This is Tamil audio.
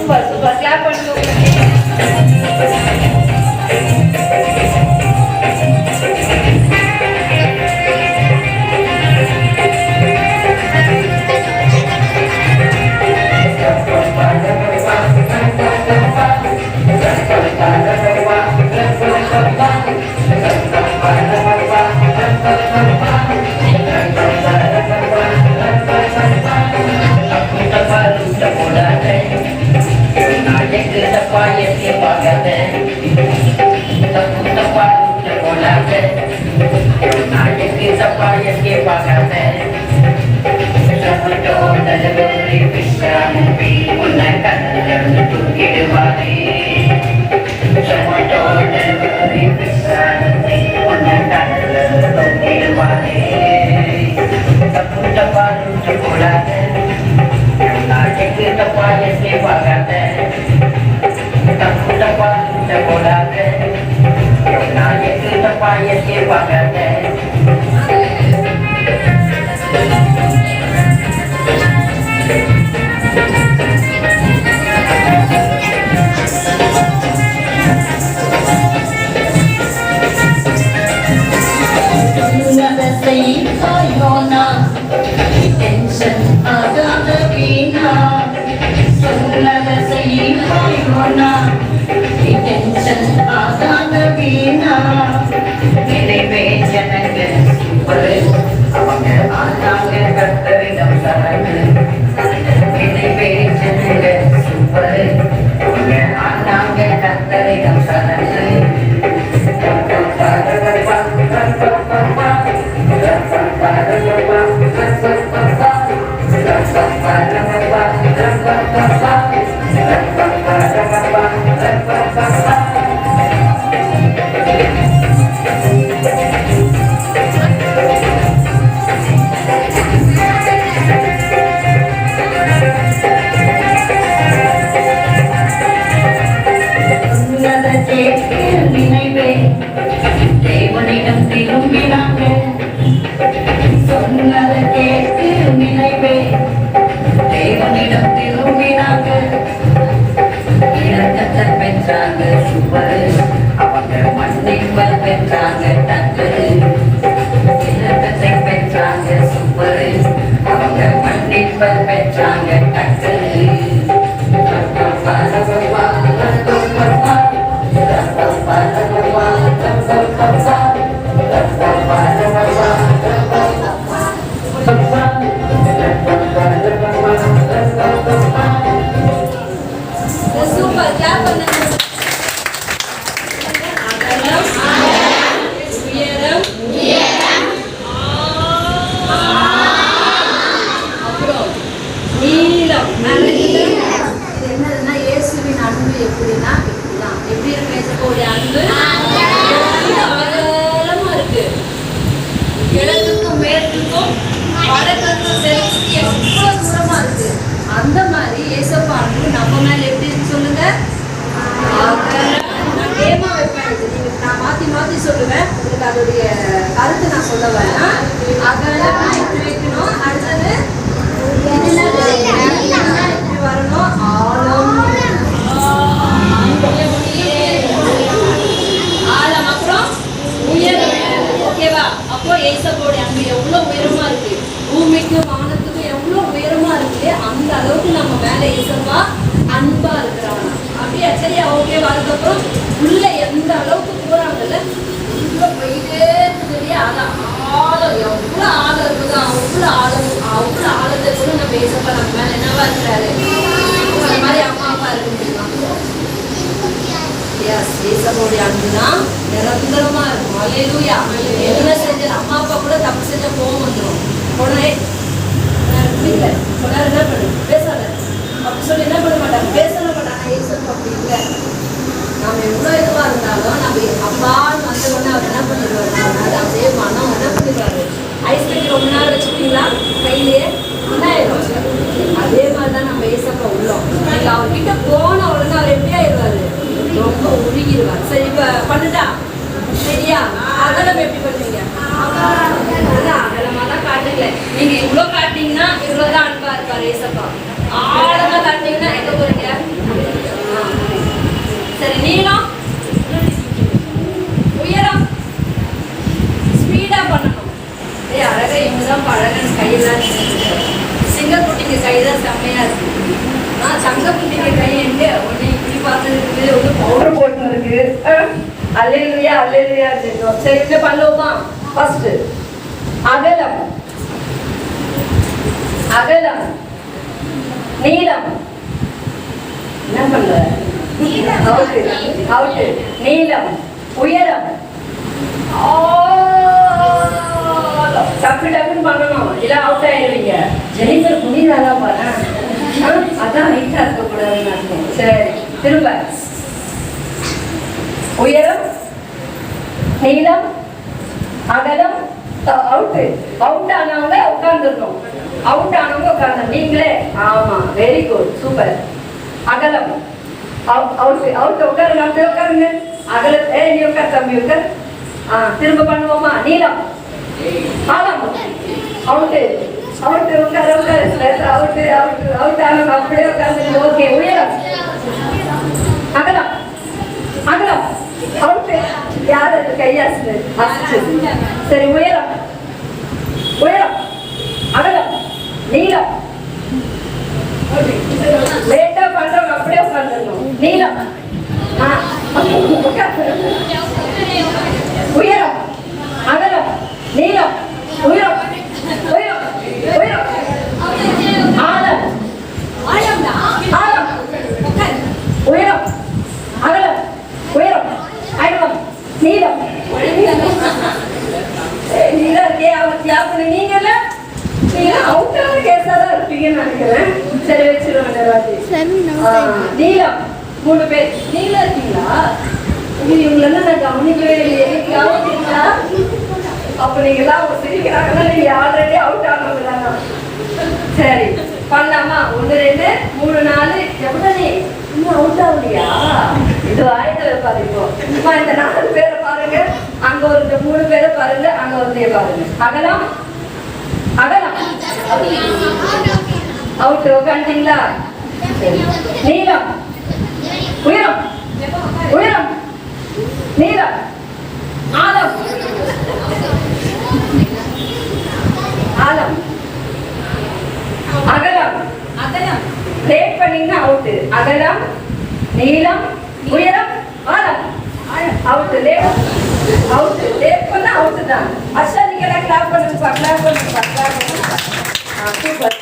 Super, super. Clap and go. ஏசப்பா நம்ம மேல என்னவா இருக்கிறாரு. அந்த மாதிரி அம்மா அப்பா இருக்க முடியுமா? எஸ், ஏசப்பாவுடைய அன்பு தான் நிரந்தரமா இருக்கும். அல்லேலூயா. என்ன செஞ்ச அம்மா அப்பா கூட தப்பு செஞ்ச கோவம் வந்துடும். உடனே இல்லை உடனே என்ன பண்ணு பேசாத அப்படி சொல்லி என்ன பண்ண மாட்டாங்க, பேசல மாட்டாங்க. ஏசப்பா அப்படி இல்லை. நம்ம எவ்வளோ இதுவாக இருந்தாலும் நம்ம அப்பான்னு வந்த உடனே அவர் என்ன பண்ணிடுவாரு, அதே மனம் என்ன பண்ணிடுவாரு. ஐஸ் கட்டி ரொம்ப நேரம் வச்சுக்கிட்டீங்களா கையிலேயே என்ன ஆயிடும். அதே மாதிரி தான் நம்ம ஏசப்பா உள்ளோம். நீங்கள் அவர்கிட்ட போன உடனே அவர் எப்படி ஆயிடுவாரு, ரொம்ப உருகிடுவார். சரி இப்போ பண்ணுட்டா சரியா? அதெல்லாம் எப்படி பண்ணுவீங்க? அகலமாக தான் காட்டுங்களே. நீங்கள் இவ்வளோ காட்டிங்கன்னா இவ்வளோதான் அன்பா இருப்பார் ஏசப்பா. ஆழமாக காட்டிங்கன்னா எங்கே போறீங்க? சரி, நீளம் உயரம் ஸ்பீடா பண்ணணும். அழகா இவங்கதான் பழகன் கையெல்லாம் சிங்கக்குட்டிங்க கைதான் செம்மையா இருக்கு. சங்கக்குட்டிங்க கை எங்க ஒண்ணு இப்படி பார்த்துருக்கு, ஒண்ணு பவுடர் போட்டு இருக்கு. அல்லேலூயா அல்லேலூயா இருக்கோம். சரி என்ன பண்ணுவோமா? ஃபர்ஸ்ட் அகலம் அகலம் நீளம் என்ன பண்ற நீளம் உயரம் டக்கு டக்குன்னு பண்ணணும், இல்ல அவுட் ஆயிடுவீங்க. ஜெனிஃபர் புனிதாதா பாரு, அதான் ஹைட்டா இருக்க கூடாதுன்னு அர்த்தம். சரி திரும்ப உயரம் நீளம் அகலம் அவுட். அவுட் ஆனவங்க உட்கார்ந்துடணும், அவுட் ஆனவங்க உட்கார்ந்து நீங்களே. ஆமா வெரி குட் சூப்பர். அகலம் அவுட் உட்காருங்க, அப்படியே உட்காருங்க. அகல நீ உட்கார் தம்பி உட்கார். திரும்ப பண்ணுவோமா? நீளம் ஆழம் அவுட்டு அவுட்டு உட்கார உட்காரு அவுட்டு அவுட்டு அவுட் ஆழம் அப்படியே உட்கார்ந்து. ஓகே உயரம் அகலம் அகலம் அவுட்டு. யார் அது கையாசு அசிச்சு? சரி உயரம் உயரம் அகலம் நீளம். லேட்டா பண்றவங்க அப்படியே உட்காந்துடணும். நீளம் உயரம் அகலம் நீளம் உயரம் உயரம் உயரம் ஆழம் ஆழம் உயரம் அகலம் உயரம் அகலம் நீளம். நீங்கல்ல நீங்க அவுட்டான கேஸாதான் இருப்பீங்கன்னு நினைக்கிறேன். சரி வச்சிருவேன். நீளம் 3 பேர் நீங்களா இருக்கீங்களா? இவங்களெல்லாம் நான் கவனிக்கவே இல்லையே. கவனிக்கிறீங்களா? அப்ப நீங்க எல்லாம் அவங்க சிரிக்கிறாங்கன்னா நீங்க ஆல்ரெடி அவுட் ஆனவங்க. சரி பண்ணலாமா? 1 2 3 4 எப்படி இன்னும் அவுட் ஆகலையா? இது ஆயிரத்துல இருப்பாரு. இப்போ இந்த 4 பேரை பாருங்க, அங்க ஒரு 3 பேரை பாருங்க, அங்க ஒருத்தைய பாருங்க. அகலம் அகலம் அவுட் உட்காந்துட்டீங்களா? நீளம் உயரம் உயரம் நீளம் ஆழம் ஆழம் அகலம் அகலம் லேட் பண்ணீங்கன்னா அவுட். அகலம் நீளம் உயரம் ஆழம் அவுட். லேட் அவுட் லேட் பண்ணா அவுட் தான். அஷா நீங்க கிளாப் பண்ணுங்க, கிளாப் பண்ணுங்க. சூப்பர்.